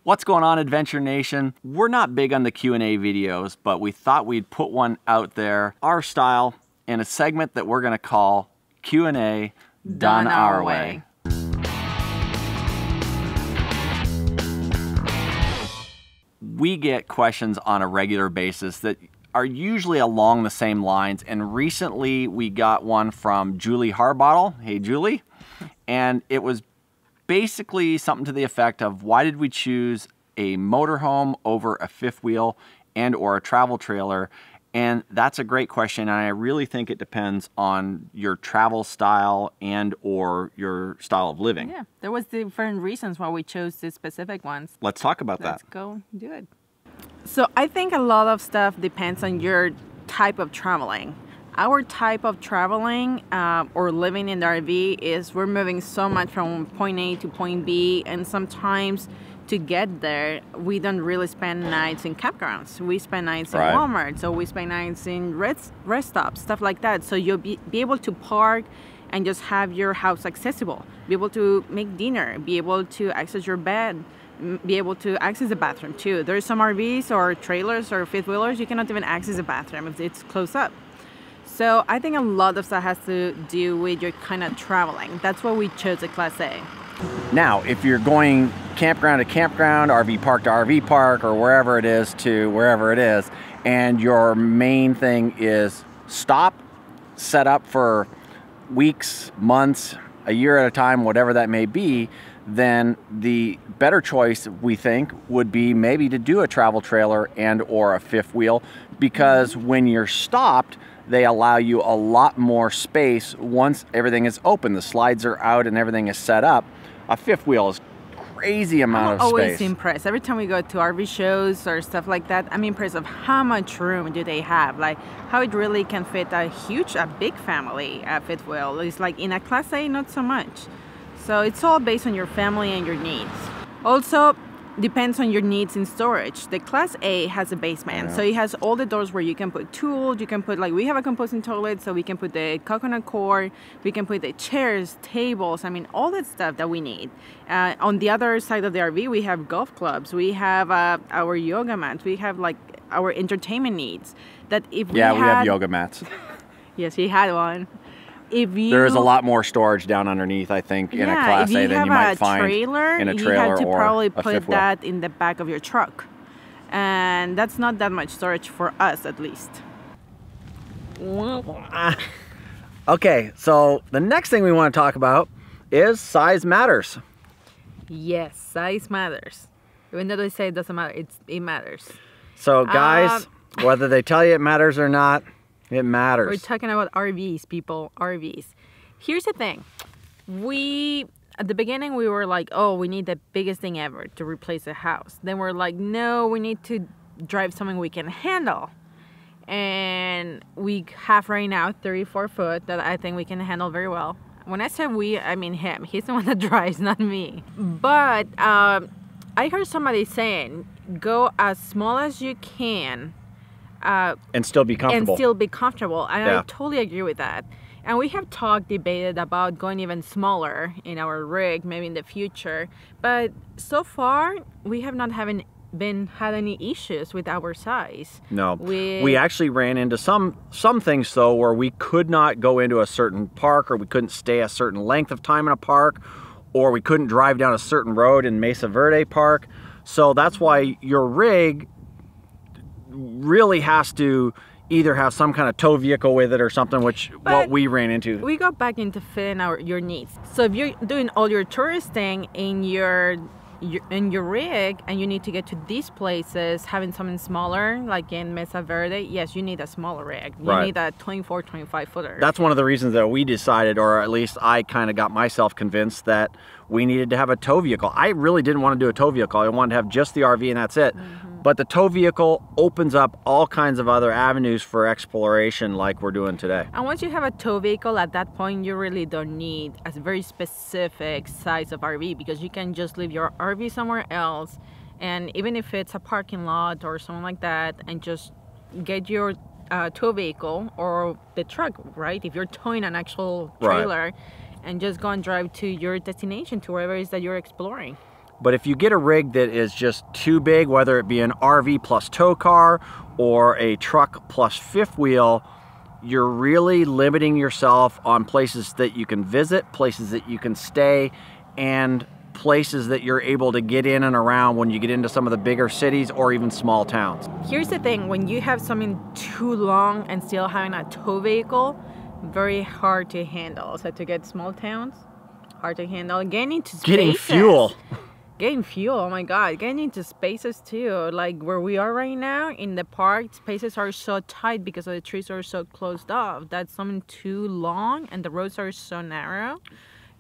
What's going on, Adventure Nation? We're not big on the Q&A videos, but we thought we'd put one out there, our style, in a segment that we're gonna call Q&A Done Our Way. We get questions on a regular basis that are usually along the same lines, and recently we got one from Julie Harbottle. Hey, Julie. And it was basically something to the effect of, why did we choose a motorhome over a fifth wheel and or a travel trailer? And that's a great question, and I really think it depends on your travel style and or your style of living. Yeah, there was different reasons why we chose these specific ones. Let's talk about that. Let's go do it. So I think a lot of stuff depends on your type of traveling. Our type of traveling or living in the RV is we're moving so much from point A to point B, and sometimes to get there, we don't really spend nights in campgrounds. We spend nights in Walmart, so we spend nights in rest stops, stuff like that. So you'll be able to park and just have your house accessible, be able to make dinner, be able to access your bed, be able to access the bathroom too. There's some RVs or trailers or fifth wheelers, you cannot even access the bathroom if it's close up. So I think a lot of that has to do with your kind of traveling. That's why we chose a Class A. Now, if you're going campground to campground, RV park to RV park, or wherever it is to wherever it is, and your main thing is stop, set up for weeks, months, a year at a time, whatever that may be, then the better choice, we think, would be maybe to do a travel trailer and or a fifth wheel, because when you're stopped, they allow you a lot more space once everything is open. The slides are out and everything is set up. A fifth wheel is crazy amount of space. I'm always impressed. Every time we go to RV shows or stuff like that, I'm impressed of how much room do they have. Like how it really can fit a big family fifth wheel. It's like in a Class A, not so much. So it's all based on your family and your needs. Also, depends on your needs in storage. The Class A has a basement, so it has all the doors where you can put tools, you can put, like we have a composting toilet, so we can put the coconut cord, we can put the chairs, tables, I mean all that stuff that we need. On the other side of the RV, we have golf clubs, we have our yoga mats, we have like our entertainment needs. That if we have yoga mats. Yes, we had one. There is a lot more storage down underneath, I think, in a Class A than you might find in a trailer or a fifth wheel. You have to probably put that in the back of your truck. And that's not that much storage for us, at least. Okay, so the next thing we want to talk about is size matters. Yes, size matters. Even though they say it doesn't matter, it matters. So guys, whether they tell you it matters or not, it matters. We're talking about RVs, people, RVs. Here's the thing. At the beginning, we were like, oh, we need the biggest thing ever to replace a house. Then we're like, no, we need to drive something we can handle. And we have right now 34 foot that I think we can handle very well. When I say we, I mean him. He's the one that drives, not me. But I heard somebody saying, go as small as you can, and still be comfortable. And I totally agree with that. And we have debated about going even smaller in our rig, maybe in the future. But so far, we have not had any issues with our size. No, we actually ran into some things though where we could not go into a certain park, or we couldn't stay a certain length of time in a park, or we couldn't drive down a certain road in Mesa Verde Park. So that's why your rig really has to either have some kind of tow vehicle with it or something, what we ran into. We got back into fitting your needs. So if you're doing all your touristing in your rig and you need to get to these places, having something smaller like in Mesa Verde, yes, you need a smaller rig. You need a 24, 25 footer. That's one of the reasons that we decided, or at least I kind of got myself convinced, that we needed to have a tow vehicle. I really didn't want to do a tow vehicle. I wanted to have just the RV and that's it. But the tow vehicle opens up all kinds of other avenues for exploration like we're doing today. And once you have a tow vehicle, at that point, you really don't need a very specific size of RV, because you can just leave your RV somewhere else, and even if it's a parking lot or something like that, and just get your tow vehicle or the truck, right? If you're towing an actual trailer, and just go and drive to your destination, to wherever it is that you're exploring. But if you get a rig that is just too big, whether it be an RV plus tow car or a truck plus fifth wheel, you're really limiting yourself on places that you can visit, places that you can stay, and places that you're able to get in and around when you get into some of the bigger cities or even small towns. Here's the thing, when you have something too long and still having a tow vehicle, very hard to handle. So to get small towns, hard to handle. Getting into spaces. Getting fuel. Getting fuel, oh my God. Getting into spaces too. Like where we are right now in the park, spaces are so tight because the trees are so closed off. That's something too long and the roads are so narrow.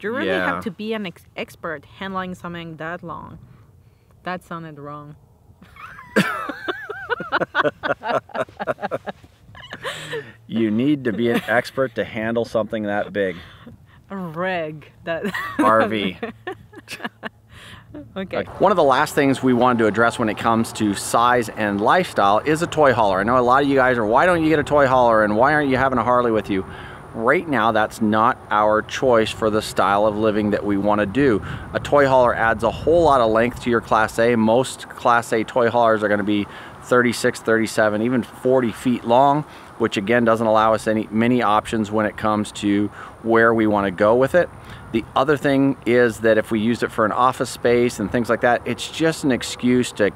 You really have to be an expert handling something that long. That sounded wrong. You need to be an expert to handle something that big. A rig. That RV. Okay. One of the last things we wanted to address when it comes to size and lifestyle is a toy hauler. I know a lot of you guys are, why don't you get a toy hauler and why aren't you having a Harley with you? Right now, that's not our choice for the style of living that we want to do. A toy hauler adds a whole lot of length to your Class A. Most Class A toy haulers are going to be 36, 37, even 40 feet long, which again doesn't allow us many options when it comes to where we want to go with it. The other thing is that if we use it for an office space and things like that, it's just an excuse to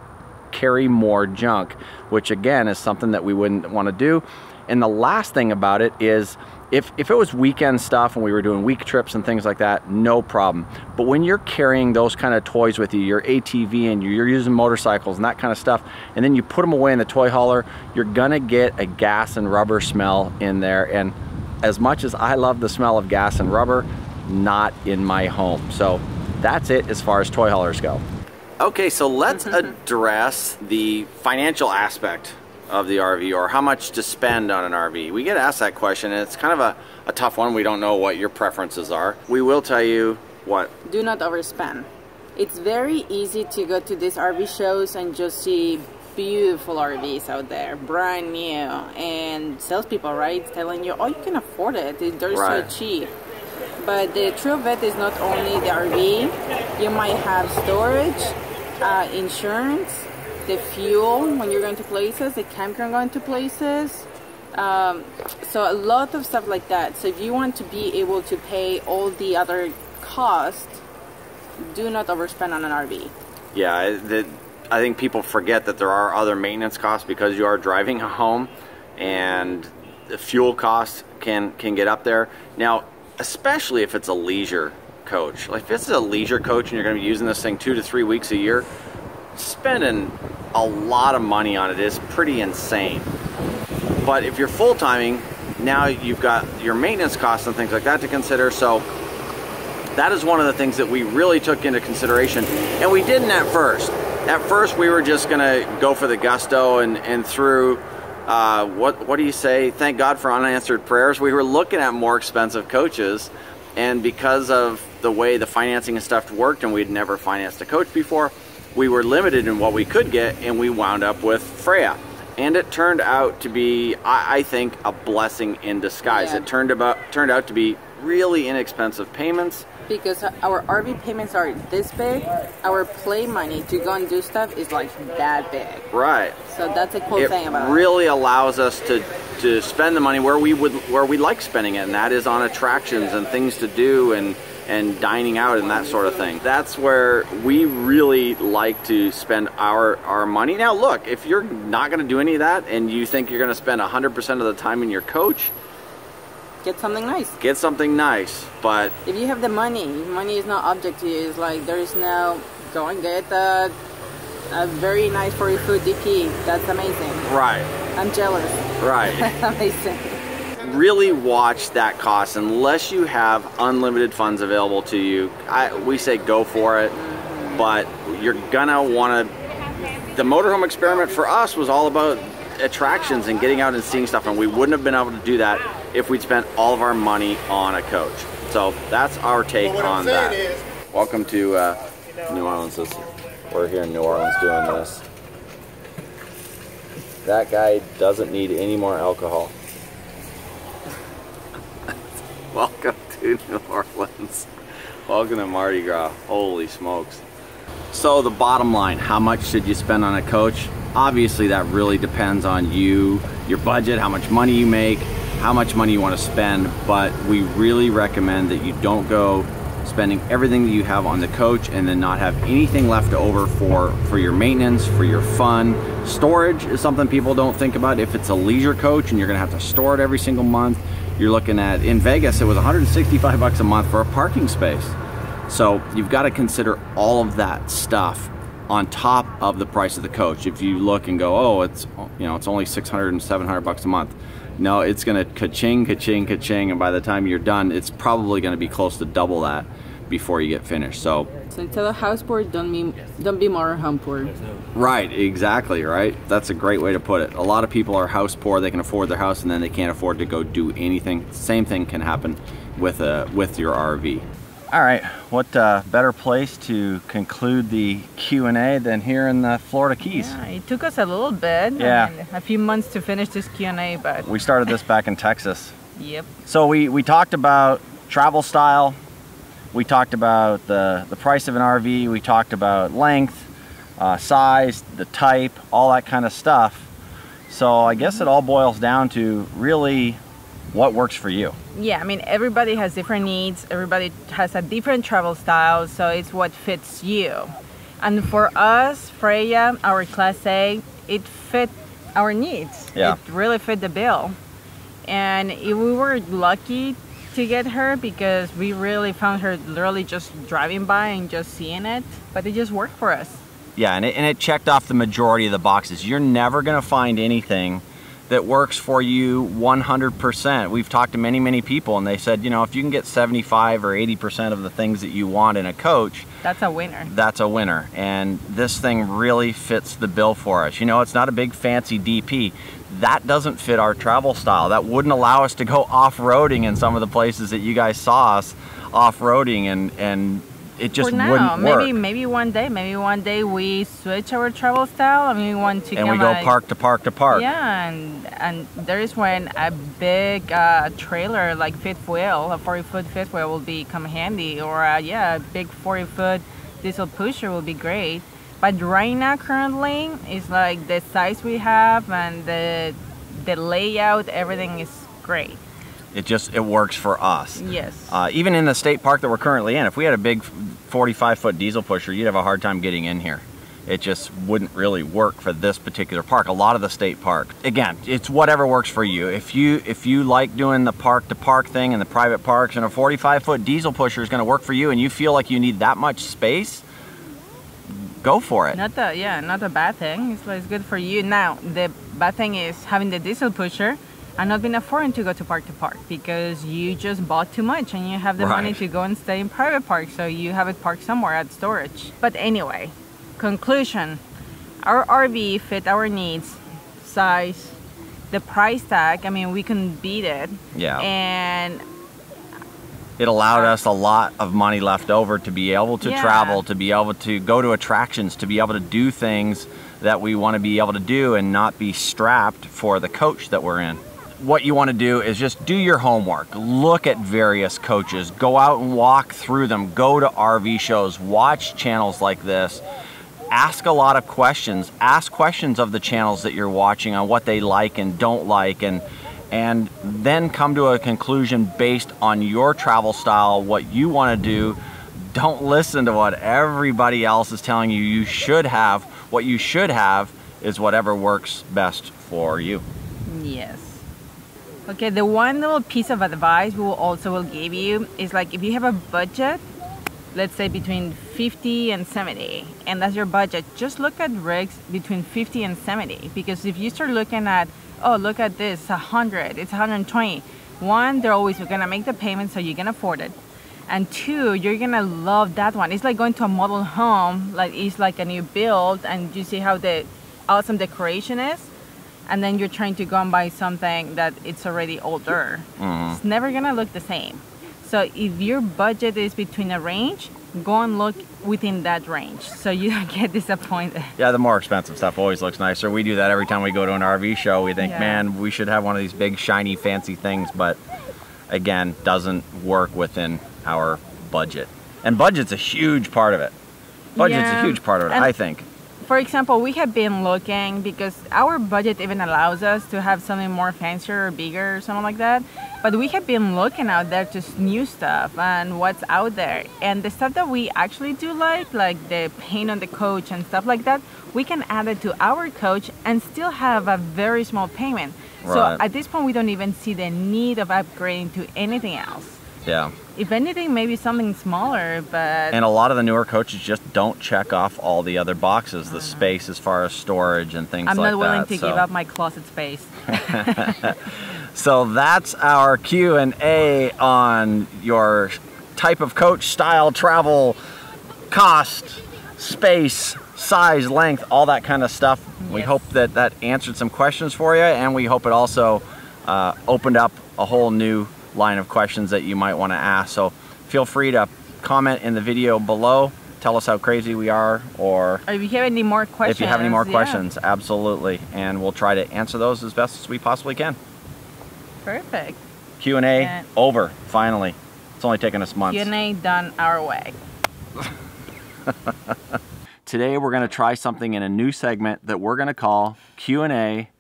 carry more junk, which again is something that we wouldn't want to do. And the last thing about it is, if it was weekend stuff and we were doing week trips and things like that, no problem. But when you're carrying those kind of toys with you, your ATV and you're using motorcycles and that kind of stuff, and then you put them away in the toy hauler, you're gonna get a gas and rubber smell in there. And as much as I love the smell of gas and rubber, not in my home. So that's it as far as toy haulers go. Okay, so let's address the financial aspect of the RV, or how much to spend on an RV. We get asked that question, and it's kind of a tough one. We don't know what your preferences are. We will tell you what. Do not overspend. It's very easy to go to these RV shows and just see beautiful RVs out there, brand new, and salespeople, right, telling you, oh, you can afford it, they're so cheap. But the truth of it is not only the RV, you might have storage, insurance, the fuel when you're going to places, the campground going to places, so a lot of stuff like that. So if you want to be able to pay all the other costs, do not overspend on an RV. Yeah, I think people forget that there are other maintenance costs because you are driving a home, and the fuel costs can get up there. Now, especially if it's a leisure coach. Like if it's a leisure coach and you're going to be using this thing 2 to 3 weeks a year, spending a lot of money on it is pretty insane. But if you're full-timing, now you've got your maintenance costs and things like that to consider. So that is one of the things that we really took into consideration, and we didn't at first. At first we were just gonna go for the gusto and through what do you say, thank God for unanswered prayers. We were looking at more expensive coaches, and because of the way the financing and stuff worked, and we'd never financed a coach before, we were limited in what we could get, and we wound up with Freya. And it turned out to be, I think, a blessing in disguise. Yeah. It turned out to be really inexpensive payments. Because our RV payments are this big, our play money to go and do stuff is like that big. Right. So that's a cool thing about it. It really allows us to spend the money where we like spending it, and that is on attractions and things to do and dining out and that sort of thing. That's where we really like to spend our money. Now look, if you're not going to do any of that and you think you're going to spend 100% of the time in your coach, get something nice. Get something nice, but if you have the money is not object to you. It's like there is no go and get a very nice 40-foot DP. That's amazing. Right. I'm jealous. Right. That's amazing. Really watch that cost. Unless you have unlimited funds available to you, we say go for it, but you're gonna want to. The motorhome experiment for us was all about attractions and getting out and seeing stuff, and we wouldn't have been able to do that if we'd spent all of our money on a coach. So that's our take on that. Welcome to New Orleans. We're here in New Orleans doing this. That guy doesn't need any more alcohol. Welcome to New Orleans. Welcome to Mardi Gras. Holy smokes. So the bottom line, how much should you spend on a coach? Obviously that really depends on you, your budget, how much money you make, how much money you want to spend, but we really recommend that you don't go spending everything that you have on the coach and then not have anything left over for your maintenance, for your fun. Storage is something people don't think about. If it's a leisure coach and you're gonna have to store it every single month, you're looking at, in Vegas, it was 165 bucks a month for a parking space. So you've got to consider all of that stuff on top of the price of the coach. If you look and go, oh, it's, you know, it's only 600 and 700 bucks a month. No, it's gonna ka-ching, ka-ching, ka-ching, and by the time you're done, it's probably gonna be close to double that before you get finished. So instead of house poor, don't be motorhome poor. Right, exactly, right? That's a great way to put it. A lot of people are house poor, they can afford their house and then they can't afford to go do anything. Same thing can happen with your RV. All right, what better place to conclude the Q&A than here in the Florida Keys? Yeah, it took us a little bit, yeah, I mean, a few months to finish this Q&A, but... We started this back in Texas. Yep. So we talked about travel style, we talked about the price of an RV, we talked about length, size, the type, all that kind of stuff. So I guess it all boils down to really what works for you. Yeah, I mean, everybody has different needs, everybody has a different travel style, so it's what fits you. And for us, Freya, our Class A, it fit our needs. Yeah. It really fit the bill. And we were lucky to get her because we really found her literally just driving by and just seeing it, but it just worked for us. Yeah, and it checked off the majority of the boxes. You're never gonna find anything that works for you 100%. We've talked to many people and they said, you know, if you can get 75 or 80% of the things that you want in a coach, that's a winner. That's a winner. And this thing really fits the bill for us. You know, it's not a big fancy DP. That doesn't fit our travel style. That wouldn't allow us to go off-roading in some of the places that you guys saw us off-roading, and it just wouldn't work. Maybe one day we switch our travel style. I mean, we want to and we go park to park to park. Yeah, and there is when a big trailer like fifth wheel, a 40-foot fifth wheel will become handy, or yeah, a big 40-foot diesel pusher will be great. But right now, currently, it's like the size we have and the layout, everything is great. It works for us. Yes. Even in the state park that we're currently in, if we had a big 45-foot diesel pusher, you'd have a hard time getting in here. It just wouldn't really work for this particular park. A lot of the state parks, again, it's whatever works for you. If you like doing the park to park thing and the private parks, and a 45-foot diesel pusher is going to work for you, and you feel like you need that much space, go for it. Not a bad thing. It's good for you. Now, the bad thing is having the diesel pusher and not being affording to go to park because you just bought too much and you have the money to go and stay in private park, so you have it parked somewhere at storage. But anyway, conclusion, our RV fit our needs, size, the price tag, I mean, we can beat it. Yeah. And it allowed us a lot of money left over to be able to travel, to be able to go to attractions, to be able to do things that we want to be able to do and not be strapped for the coach that we're in. What you want to do is just do your homework. Look at various coaches. Go out and walk through them. Go to RV shows. Watch channels like this. Ask a lot of questions. Ask questions of the channels that you're watching on what they like and don't like, and then come to a conclusion based on your travel style, what you want to do. Don't listen to what everybody else is telling you you should have. What you should have is whatever works best for you. Yes. Okay, the one little piece of advice we will give you is, like, if you have a budget, let's say between 50 and 70, and that's your budget, just look at rigs between 50 and 70, because if you start looking at, oh, look at this, 100, it's 120, one, they're always gonna make the payment so you can afford it, and two, you're gonna love that one. It's like going to a model home, like it's like a new build, and you see how the awesome decoration is, and then you're trying to go and buy something that it's already older. It's never gonna look the same. So if your budget is between a range, go and look within that range so you don't get disappointed. Yeah, the more expensive stuff always looks nicer. We do that every time we go to an RV show. We think, man, we should have one of these big, shiny, fancy things, but again, doesn't work within our budget. And budget's a huge part of it. Budget's a huge part of it, and I think. for example, we have been looking because our budget even allows us to have something more fancier or bigger or something like that. But we have been looking out there just new stuff and what's out there. And the stuff that we actually do like the paint on the coach and stuff like that, we can add it to our coach and still have a very small payment. Right. So at this point, we don't even see the need of upgrading to anything else. Yeah. If anything, maybe something smaller, but... And a lot of the newer coaches just don't check off all the other boxes, the space as far as storage and things like that. I'm not willing to give up my closet space. So that's our Q&A on your type of coach, style, travel, cost, space, size, length, all that kind of stuff. Yes. We hope that that answered some questions for you, and we hope it also opened up a whole new line of questions that you might want to ask. So feel free to comment in the video below. Tell us how crazy we are, or if you have any more questions. If you have any more questions, absolutely. And we'll try to answer those as best as we possibly can. Perfect. Q&A over, finally. It's only taken us months. Q&A done our way. Today we're going to try something in a new segment that we're going to call Q&A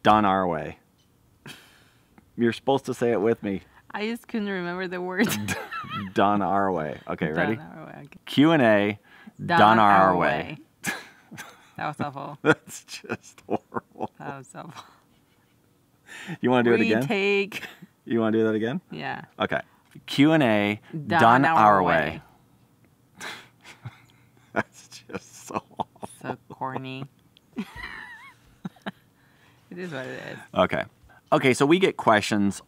done our way. You're supposed to say it with me. I just couldn't remember the words. Done our way. Okay, ready? Done our way. Okay. Q&A done our way. That was awful. That's just horrible. That was awful. You want to do it again? Retake. You want to do that again? Yeah. Okay. Q&A done our way. That's just so awful. So corny. It is what it is. Okay. Okay, so we get questions